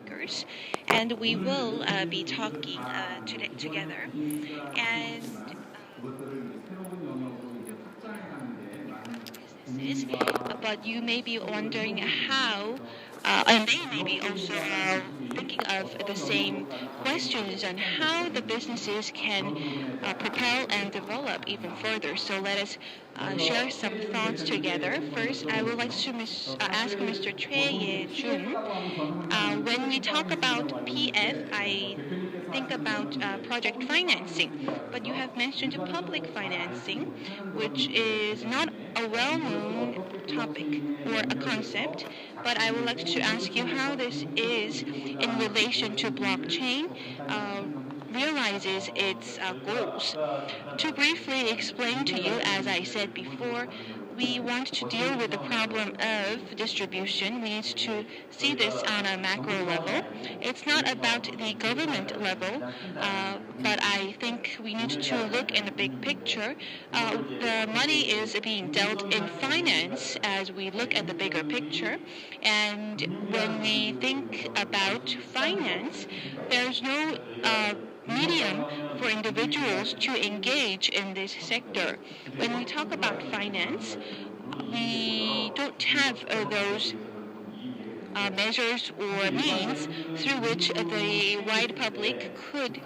speakers, and we will be talking together. And but you may be wondering how, and they may be also thinking of the same questions on how the businesses can propel and develop even further. So let us share some thoughts together. First, I would like to ask Mr. Choi Ye-jun. When we talk about PF, I think about project financing, but you have mentioned public financing, which is not a well-known topic or a concept, but I would like to ask you how this is in relation to blockchain realizes its goals. To briefly explain to you, as I said before, we want to deal with the problem of distribution. We need to see this on a macro level. It's not about the government level, but I think we need to look in the big picture. The money is being dealt in finance as we look at the bigger picture. And when we think about finance, there's no medium for individuals to engage in this sector. When we talk about finance, we don't have those measures or means through which the wide public could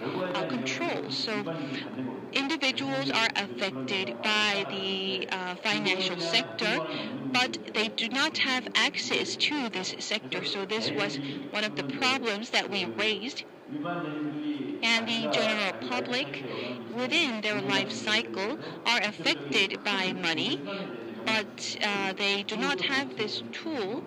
control. So individuals are affected by the financial sector, but they do not have access to this sector. So this was one of the problems that we raised. And the general public within their life cycle are affected by money, but they do not have this tool.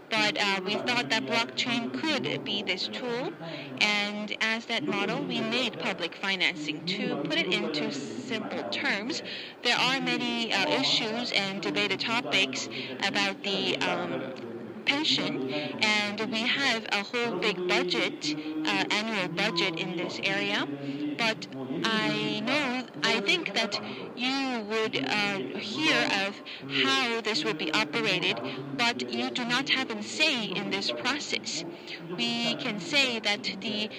But we thought that blockchain could be this tool, and as that model, we made public financing. To put it into simple terms, there are many issues and debated topics about the pension, and we have a whole big budget, annual budget in this area. But I think that you would hear of how this will be operated, but you do not have a say in this process. We can say that the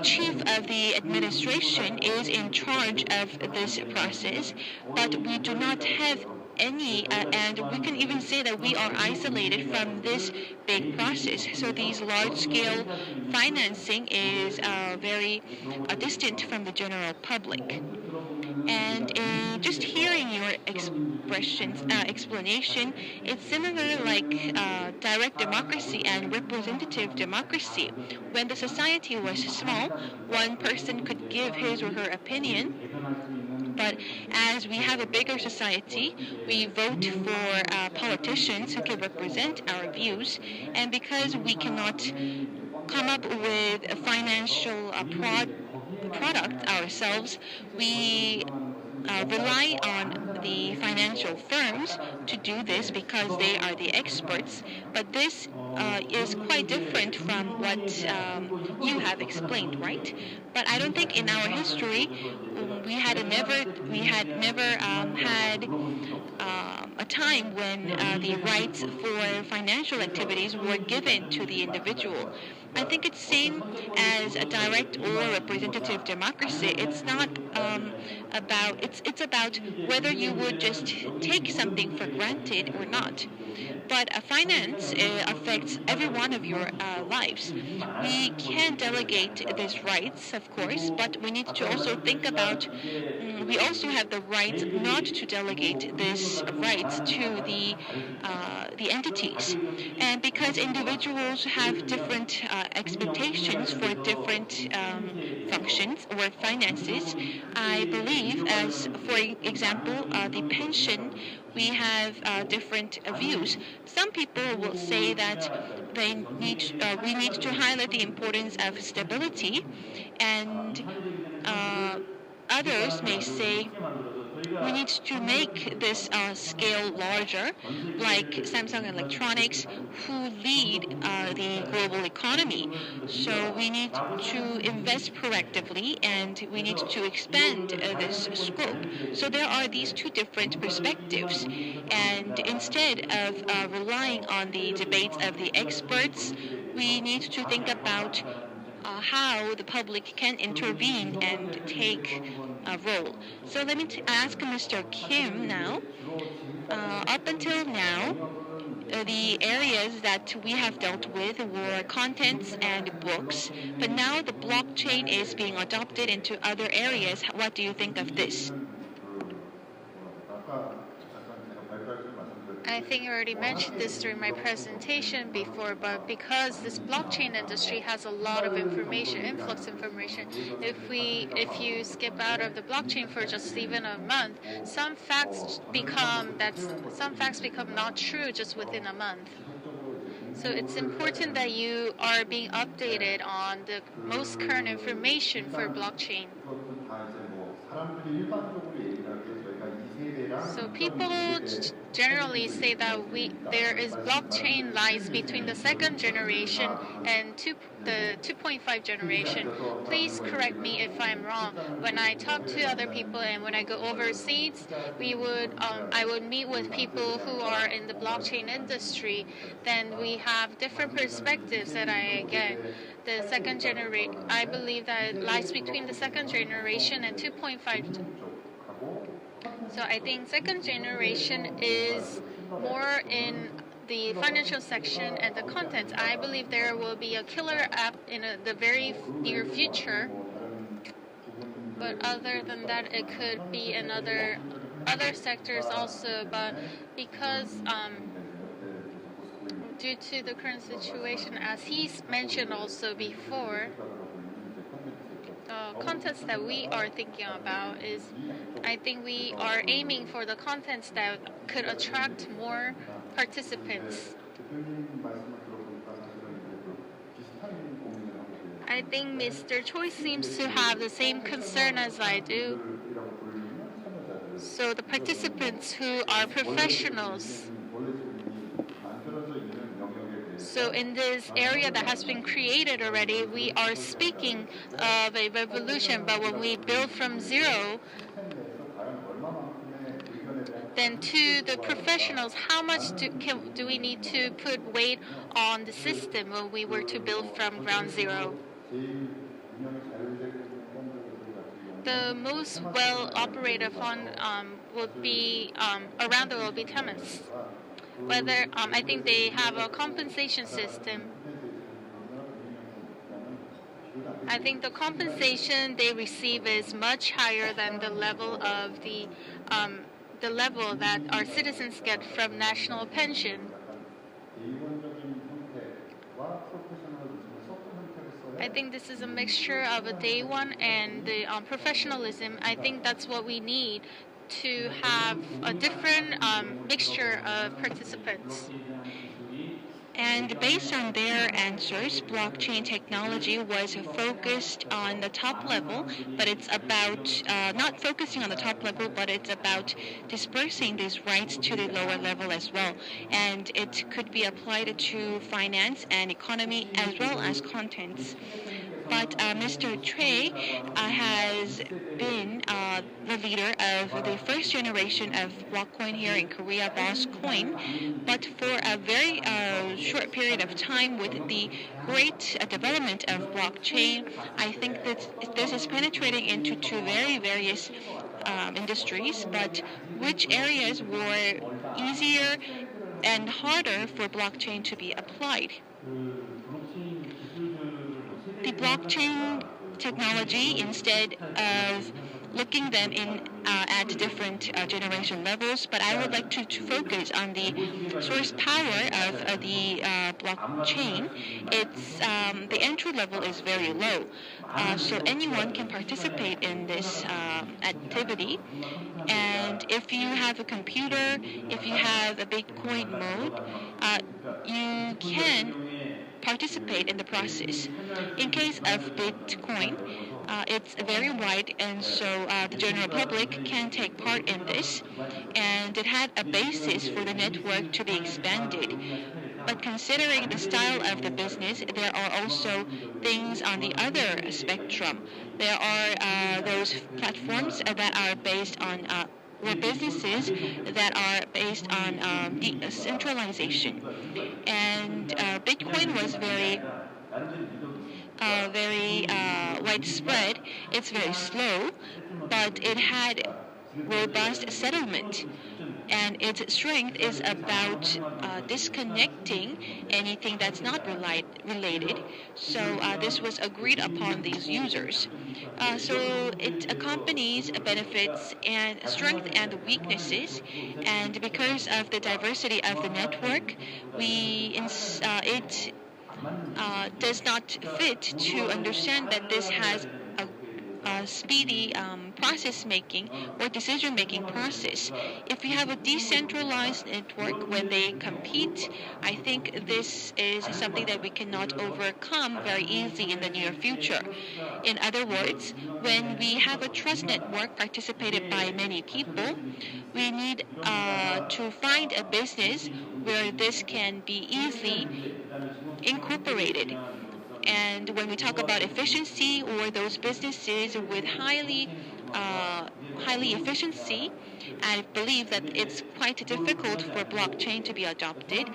chief of the administration is in charge of this process, but we do not have any, and we can even say that we are isolated from this big process. So these large-scale financing is very distant from the general public. And just hearing your explanation, it's similar like direct democracy and representative democracy. When the society was small, one person could give his or her opinion. But as we have a bigger society, we vote for politicians who can represent our views. And because we cannot come up with a financial product ourselves, we rely on the financial firms to do this because they are the experts. But this is quite different from what you have explained, right? But I don't think in our history we had never had a time when the rights for financial activities were given to the individual. I think it's same as a direct or representative democracy. It's not about it's about whether you would just take something for granted or not. But finance affects every one of your lives. We can delegate these rights, of course, but we need to also think about we also have the right not to delegate these rights to the entities. And because individuals have different expectations for different functions or finances, I believe, as for example, the pension, we have different views. Some people will say that we need to highlight the importance of stability, and others may say we need to make this scale larger, like Samsung Electronics, who lead the global economy. So we need to invest proactively, and we need to expand this scope. So there are these two different perspectives, and instead of relying on the debates of the experts we need to think about how the public can intervene and take a role. So let me ask Mr. Kim now. Up until now, the areas that we have dealt with were contents and books, but now the blockchain is being adopted into other areas. What do you think of this? I think I already mentioned this during my presentation before, but because this blockchain industry has a lot of information, influx information, if you skip out of the blockchain for just even a month, some facts become not true just within a month. So it's important that you are being updated on the most current information for blockchain. So people generally say that there is blockchain lies between the second generation and the 2.5 generation. Please correct me if I'm wrong. When I talk to other people and when I go overseas, I would meet with people who are in the blockchain industry. Then we have different perspectives that I get. The second generation, I believe that it lies between the second generation and 2.5. So I think second generation is more in the financial section and the content. I believe there will be a killer app in the very near future. But other than that, it could be in other sectors also. But because due to the current situation, as he's mentioned also before, contents that we are thinking about is, I think we are aiming for the contents that could attract more participants. I think Mr. Choi seems to have the same concern as I do. So the participants who are professionals. So in this area that has been created already, we are speaking of a revolution, but when we build from zero, then to the professionals, how much do we need to put weight on the system when we were to build from ground zero? The most well-operated fund would be around the world, will be Thomas. Whether I think they have a compensation system. I think the compensation they receive is much higher than the level of the level that our citizens get from national pension. I think this is a mixture of a day one and the professionalism. I think that's what we need to have a different mixture of participants. And based on their answers, blockchain technology was focused on the top level, but it's about not focusing on the top level, but it's about dispersing these rights to the lower level as well. And it could be applied to finance and economy as well as contents. But Mr. Choi has been the leader of the first generation of BOScoin here in Korea, BOScoin. But for a very short period of time with the great development of blockchain, I think that this is penetrating into two various industries. But which areas were easier and harder for blockchain to be applied? The blockchain technology, instead of looking them in at different generation levels, but I would like to focus on the source power of the blockchain. It's the entry level is very low, so anyone can participate in this activity. And if you have a computer, if you have a Bitcoin mode, you can participate in the process. In case of Bitcoin, it's very wide, and so the general public can take part in this, and it had a basis for the network to be expanded. But considering the style of the business, there are also things on the other spectrum. There are those platforms that are based on or businesses that are based on decentralization. And Bitcoin was very widespread. It's very slow, but it had robust settlement. And its strength is about disconnecting anything that's not related. So this was agreed upon these users. So it accompanies benefits and strength and weaknesses. And because of the diversity of the network, it does not fit to understand that this has a speedy process-making or decision-making process. If you have a decentralized network where they compete, I think this is something that we cannot overcome very easily in the near future. In other words, when we have a trust network participated by many people, we need to find a business where this can be easily incorporated. And when we talk about efficiency or those businesses with highly efficiency, I believe that it's quite difficult for blockchain to be adopted.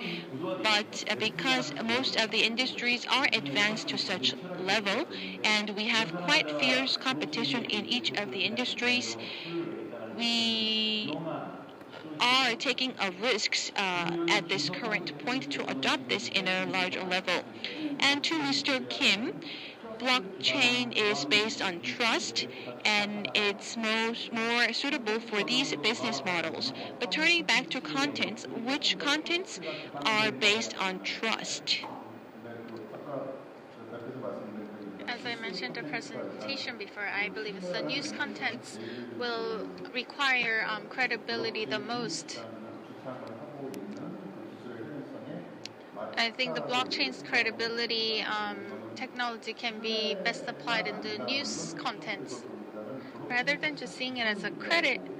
But because most of the industries are advanced to such level, and we have quite fierce competition in each of the industries, we are taking risks at this current point to adopt this in a larger level. And to Mr. Kim, blockchain is based on trust, and it's more suitable for these business models. But turning back to contents, which contents are based on trust? As I mentioned in the presentation before, I believe the news contents will require credibility the most. I think the blockchain's credibility technology can be best applied in the news contents, rather than just seeing it as a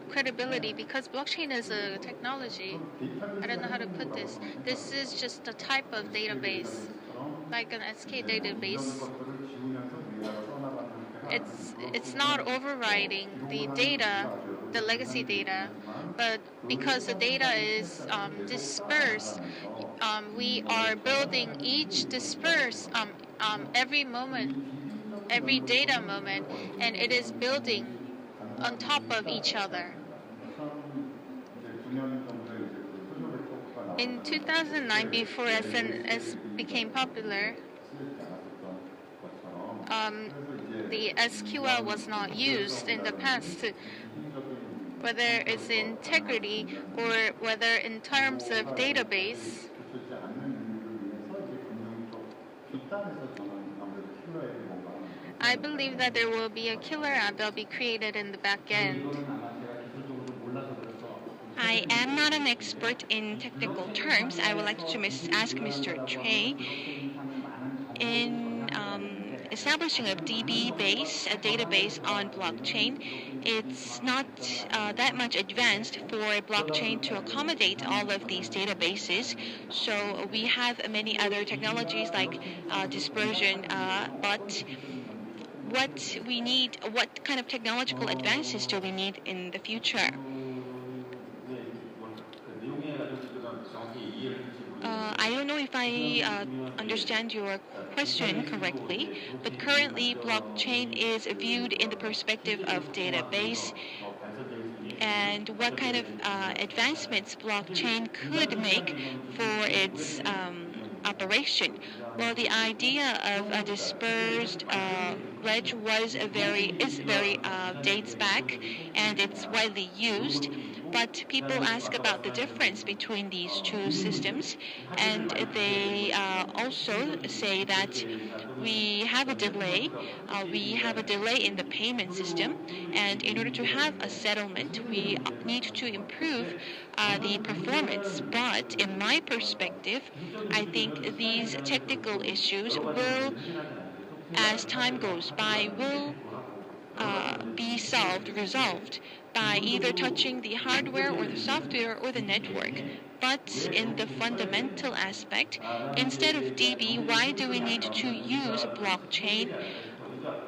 credibility, because blockchain is a technology. I don't know how to put this. This is just a type of database, like an SK database. It's not overriding the data, the legacy data, but because the data is dispersed, we are building each dispersed every moment, every data moment, and it is building on top of each other. In 2009, before SNS became popular, the SQL was not used in the past, whether it's integrity or whether in terms of database. I believe that there will be a killer app that will be created in the back end. I am not an expert in technical terms. I would like to ask Mr. Choi, in establishing a database on blockchain, it's not that much advanced for blockchain to accommodate all of these databases. So we have many other technologies like dispersion, but what kind of technological advances do we need in the future? I don't know if I understand your question correctly, but currently blockchain is viewed in the perspective of database and what kind of advancements blockchain could make for its operation. Well, the idea of a dispersed ledge dates back, and it's widely used. But people ask about the difference between these two systems, and they also say that we have a delay. We have a delay in the payment system, and in order to have a settlement, we need to improve the performance. But in my perspective, I think these technical issues will, as time goes by, will be resolved by either touching the hardware or the software or the network. But in the fundamental aspect, instead of DB, why do we need to use blockchain?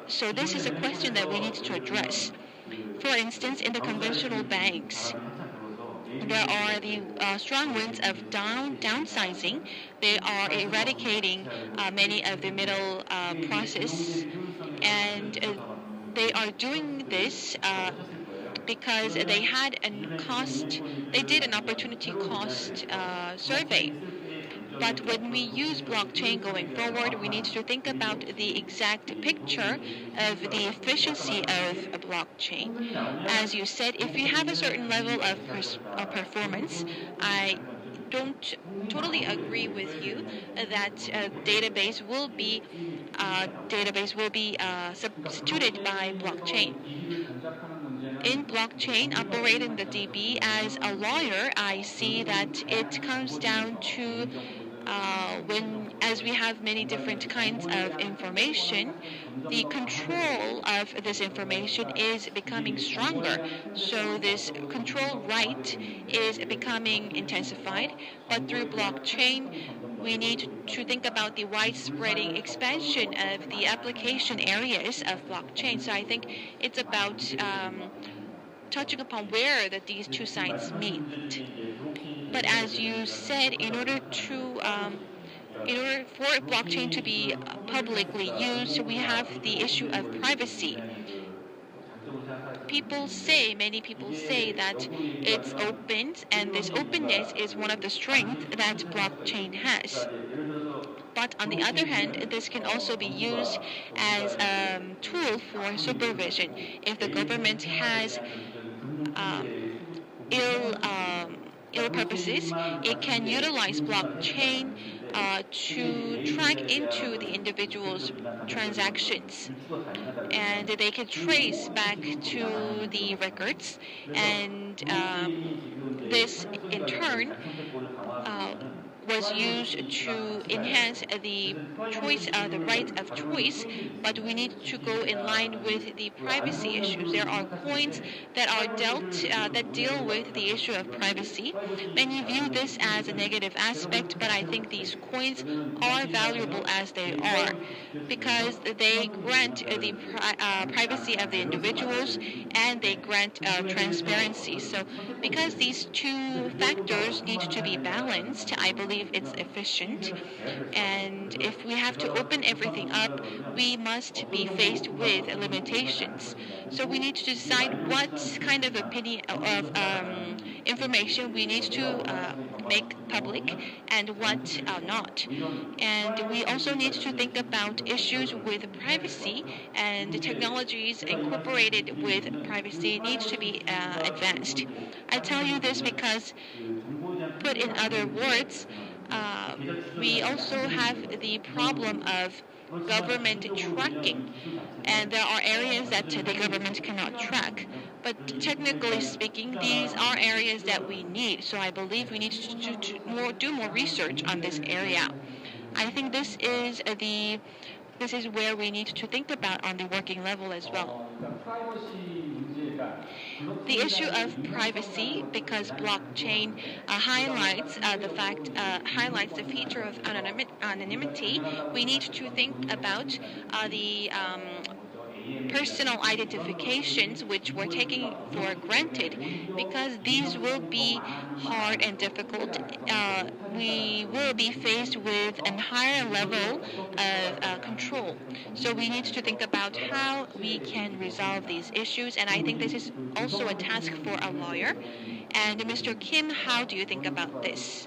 So this is a question that we need to address. For instance, in the conventional banks, there are the strong winds of downsizing. They are eradicating many of the middle process, and they are doing this because they had they did an opportunity cost survey. But when we use blockchain going forward, we need to think about the exact picture of the efficiency of a blockchain. As you said, if you have a certain level of performance, I don't totally agree with you that database will be substituted by blockchain. In blockchain, operating the DB, as a lawyer, I see that it comes down to as we have many different kinds of information, the control of this information is becoming stronger. So this control right is becoming intensified. But through blockchain, we need to think about the widespreading expansion of the application areas of blockchain. So I think it's about touching upon where these two sides meet. But as you said, in order for blockchain to be publicly used, we have the issue of privacy. Many people say that it's open, and this openness is one of the strengths that blockchain has. But on the other hand, this can also be used as a tool for supervision. If the government has ill purposes, it can utilize blockchain to track into the individual's transactions, and they can trace back to the records, and this in turn was used to enhance the right of choice, but we need to go in line with the privacy issues. There are coins that are that deal with the issue of privacy. Many view this as a negative aspect, but I think these coins are valuable as they are because they grant the privacy of the individuals and they grant transparency. So because these two factors need to be balanced, I believe it's efficient. And if we have to open everything up, we must be faced with limitations. So we need to decide what kind of information we need to make public and what not. And we also need to think about issues with privacy, and the technologies incorporated with privacy needs to be advanced. I tell you this because, put in other words, we also have the problem of government tracking, and there are areas that the government cannot track. But technically speaking, these are areas that we need. So I believe we need to do more research on this area. I think this is where we need to think about on the working level as well. The issue of privacy, because blockchain highlights the feature of anonymity, we need to think about the personal identifications which we're taking for granted, because these will be hard and difficult. We will be faced with a higher level of control. So we need to think about how we can resolve these issues, and I think this is also a task for a lawyer. And Mr. Kim, how do you think about this?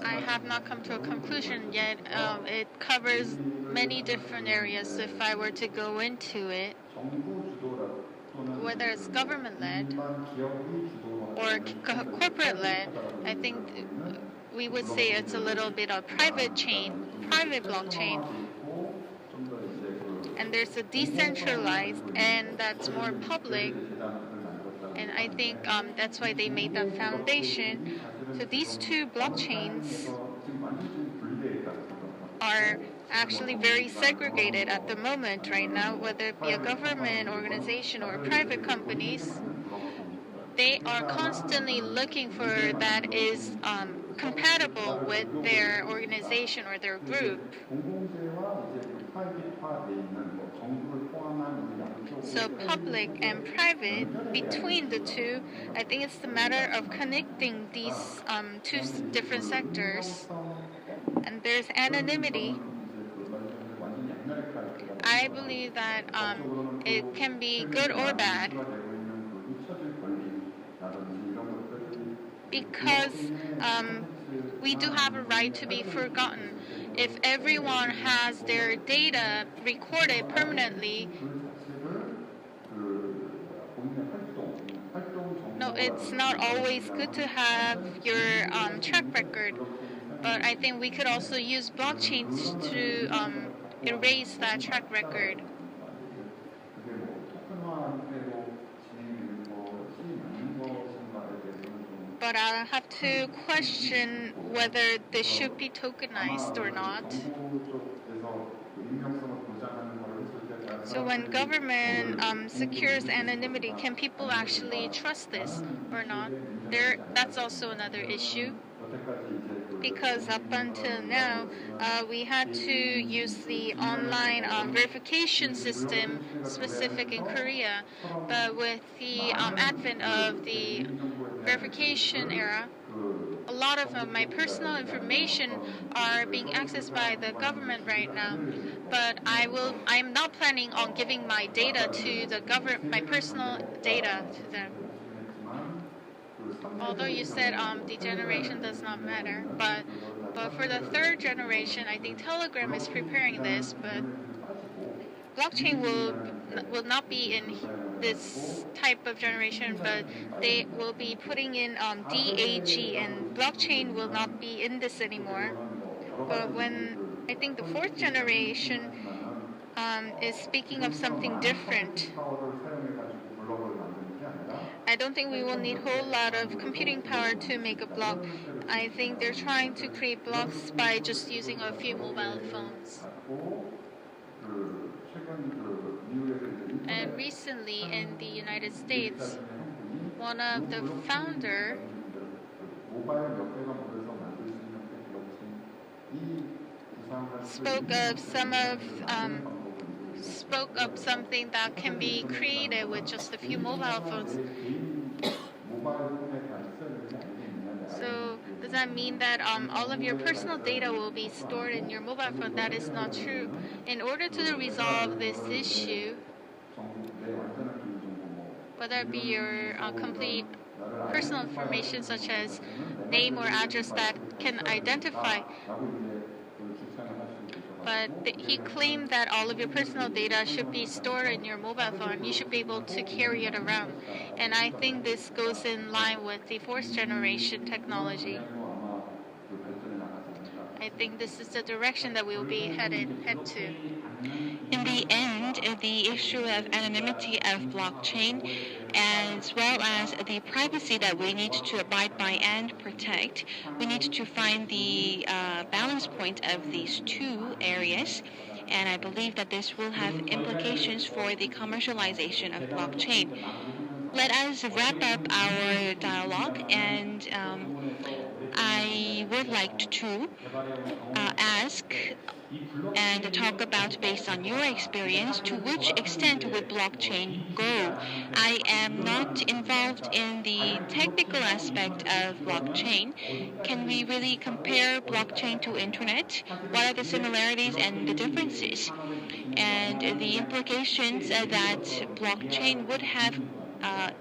I have not come to a conclusion yet. It covers many different areas. If I were to go into it, whether it's government-led or corporate-led, I think we would say it's a little bit of private blockchain. And there's a decentralized, and that's more public. And I think that's why they made that foundation. So these two blockchains are actually very segregated at the moment right now, whether it be a government organization or private companies. They are constantly looking for that is compatible with their organization or their group. So public and private, between the two, I think it's the matter of connecting these two different sectors. And there's anonymity. I believe that it can be good or bad, because we do have a right to be forgotten. If everyone has their data recorded permanently, no, it's not always good to have your track record. But I think we could also use blockchains to erase that track record. But I have to question whether this should be tokenized or not. So when government secures anonymity, can people actually trust this or not? That's also another issue. Because up until now, we had to use the online verification system specific in Korea. But with the advent of the verification era, a lot of my personal information are being accessed by the government right now. But I'm not planning on giving my data to the government, my personal data to them. Although you said the generation does not matter, but for the third generation, I think Telegram is preparing this, but blockchain will not be in this type of generation, but they will be putting in DAG, and blockchain will not be in this anymore. But when I think the fourth generation is speaking of something different. I don't think we will need a whole lot of computing power to make a block. I think they're trying to create blocks by just using a few mobile phones. And recently in the United States, one of the founder spoke of something that can be created with just a few mobile phones. So does that mean that all of your personal data will be stored in your mobile phone? That is not true. In order to resolve this issue, whether it be your complete personal information such as name or address that can identify, but he claimed that all of your personal data should be stored in your mobile phone. You should be able to carry it around. And I think this goes in line with the fourth generation technology. I think this is the direction that we will be head to. In the end, the issue of anonymity of blockchain, as well as the privacy that we need to abide by and protect, we need to find the balance point of these two areas. And I believe that this will have implications for the commercialization of blockchain. Let us wrap up our dialogue, and I would like to ask and talk about, based on your experience, to which extent would blockchain go? I am not involved in the technical aspect of blockchain. Can we really compare blockchain to internet? What are the similarities and the differences? And the implications that blockchain would have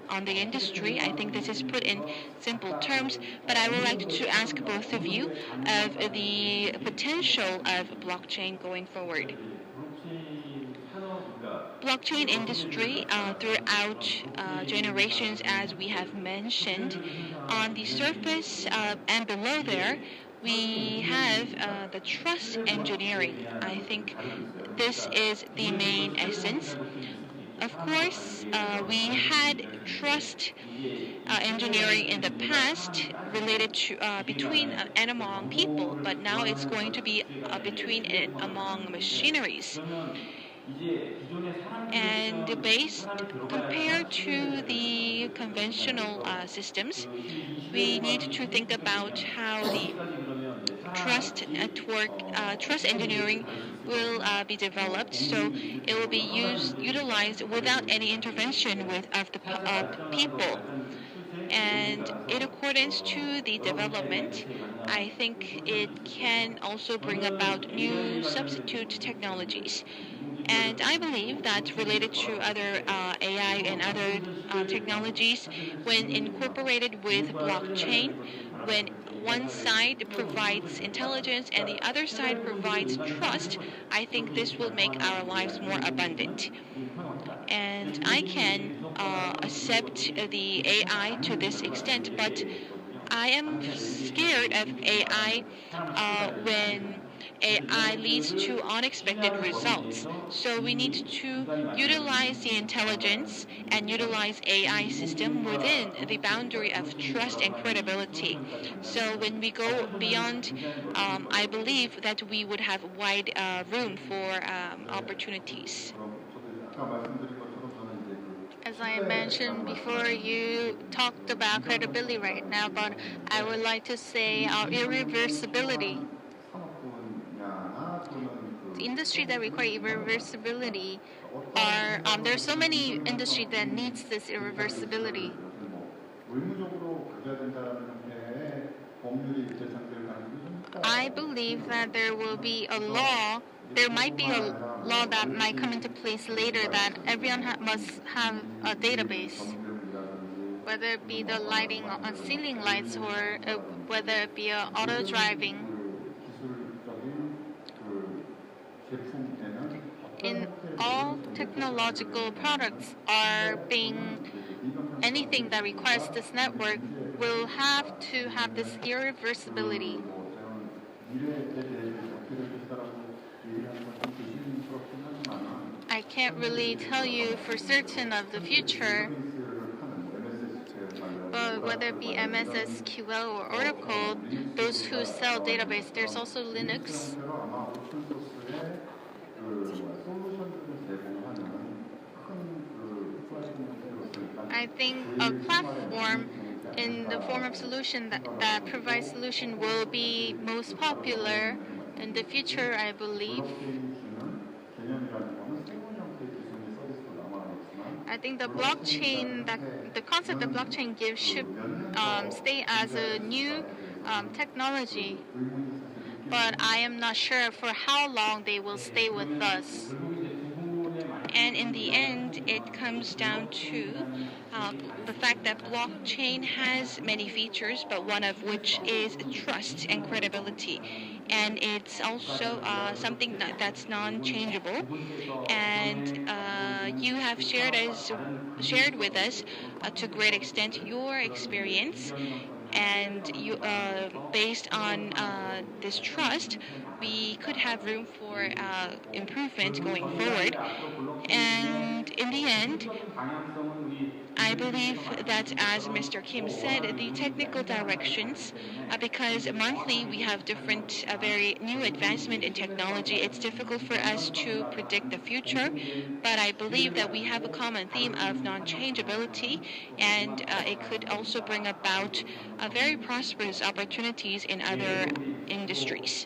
on the industry. I think this is put in simple terms, but I would like to ask both of you of the potential of blockchain going forward. Blockchain industry throughout generations, as we have mentioned, on the surface and below there, we have the trust engineering. I think this is the main essence. Of course, we had trust engineering in the past related to between and among people, but now it's going to be between and among machineries. And compared to the conventional systems, we need to think about how the trust engineering will be developed, so it will be utilized without any intervention of the people. And in accordance to the development, I think it can also bring about new substitute technologies. And I believe that related to other AI and other technologies, when incorporated with blockchain, when one side provides intelligence and the other side provides trust, I think this will make our lives more abundant. And I can accept the AI to this extent, but I am scared of AI when AI leads to unexpected results. So we need to utilize the intelligence and utilize AI system within the boundary of trust and credibility. So when we go beyond, I believe that we would have wide room for opportunities. As I mentioned before, you talked about credibility right now, but I would like to say our irreversibility. The industry that require irreversibility there's so many industry that needs this irreversibility. I believe that there might be a law that might come into place later that everyone must have a database, whether it be the lighting on ceiling lights or whether it be auto driving. In all technological products anything that requires this network will have to have this irreversibility. I can't really tell you for certain of the future, but whether it be MS SQL or Oracle, those who sell database, there's also Linux. I think a platform in the form of solution that provides solution will be most popular in the future, I believe. I think the concept that blockchain gives should stay as a new technology, but I am not sure for how long they will stay with us. And in the end, it comes down to the fact that blockchain has many features, but one of which is trust and credibility. And it's also something that's non-changeable. And you have shared with us to a great extent your experience. And based on this trust, we could have room for improvement going forward. And in the end, I believe that, as Mr. Kim said, the technical directions, because monthly we have different, very new advancement in technology, it's difficult for us to predict the future, but I believe that we have a common theme of non-changeability, and it could also bring about very prosperous opportunities in other industries.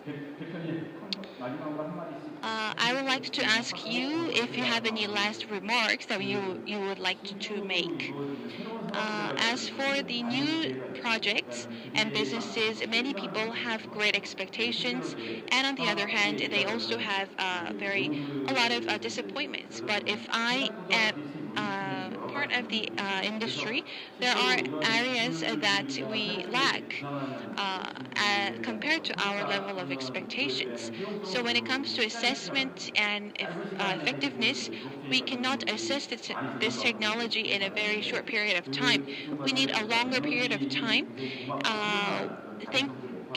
I would like to ask you if you have any last remarks that you would like to make. As for the new projects and businesses, many people have great expectations, and on the other hand, they also have a lot of disappointments. But if I am part of the industry, there are areas that we lack compared to our level of expectations. So when it comes to assessment and effectiveness, we cannot assess this technology in a very short period of time. We need a longer period of time.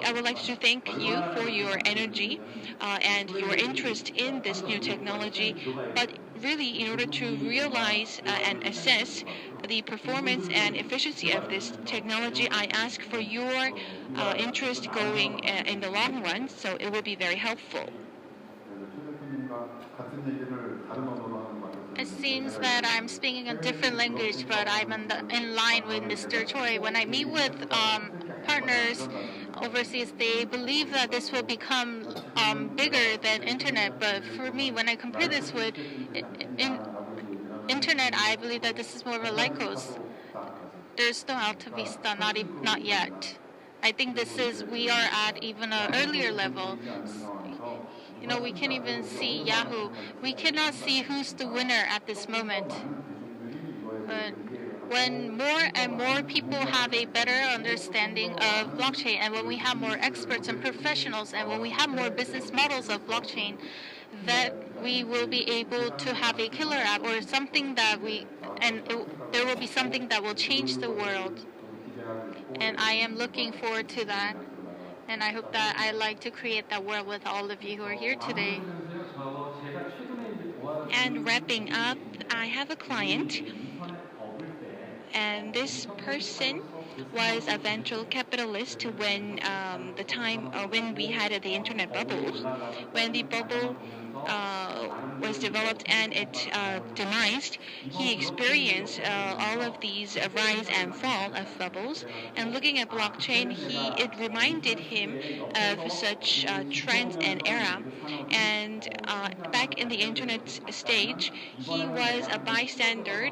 I would like to thank you for your energy and your interest in this new technology. But really, in order to realize and assess the performance and efficiency of this technology, I ask for your interest going in the long run, so it will be very helpful. It seems that I'm speaking a different language, but I'm in line with Mr. Choi. When I meet with partners overseas, they believe that this will become bigger than internet. But for me, when I compare this with internet, I believe that this is more of a Lycos. There's no Alta Vista, not yet. I think we are at even an earlier level. We can't even see Yahoo. We cannot see who's the winner at this moment. But when more and more people have a better understanding of blockchain, and when we have more experts and professionals, and when we have more business models of blockchain, that we will be able to have a killer app or something there will be something that will change the world. And I am looking forward to that. And I hope that I like to create that world with all of you who are here today. And wrapping up, I have a client, and this person was a venture capitalist when when we had the internet bubble. When the bubble was developed and it demised, he experienced all of these rise and fall of bubbles. And looking at blockchain, it reminded him of such trends and era. And back in the internet stage, he was a bystander,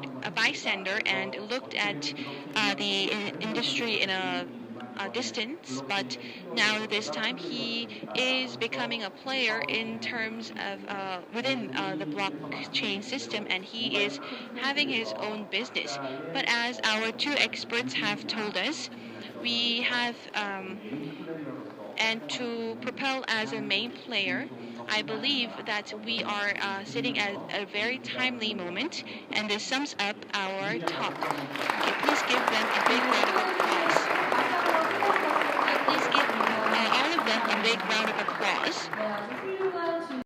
and looked at the industry in a distance, but now this time he is becoming a player in terms of within the blockchain system, and he is having his own business. But as our two experts have told us, we have and to propel as a main player, I believe that we are sitting at a very timely moment, and this sums up our talk. Okay, please give them a big round of applause. Please give all of them a big round of applause.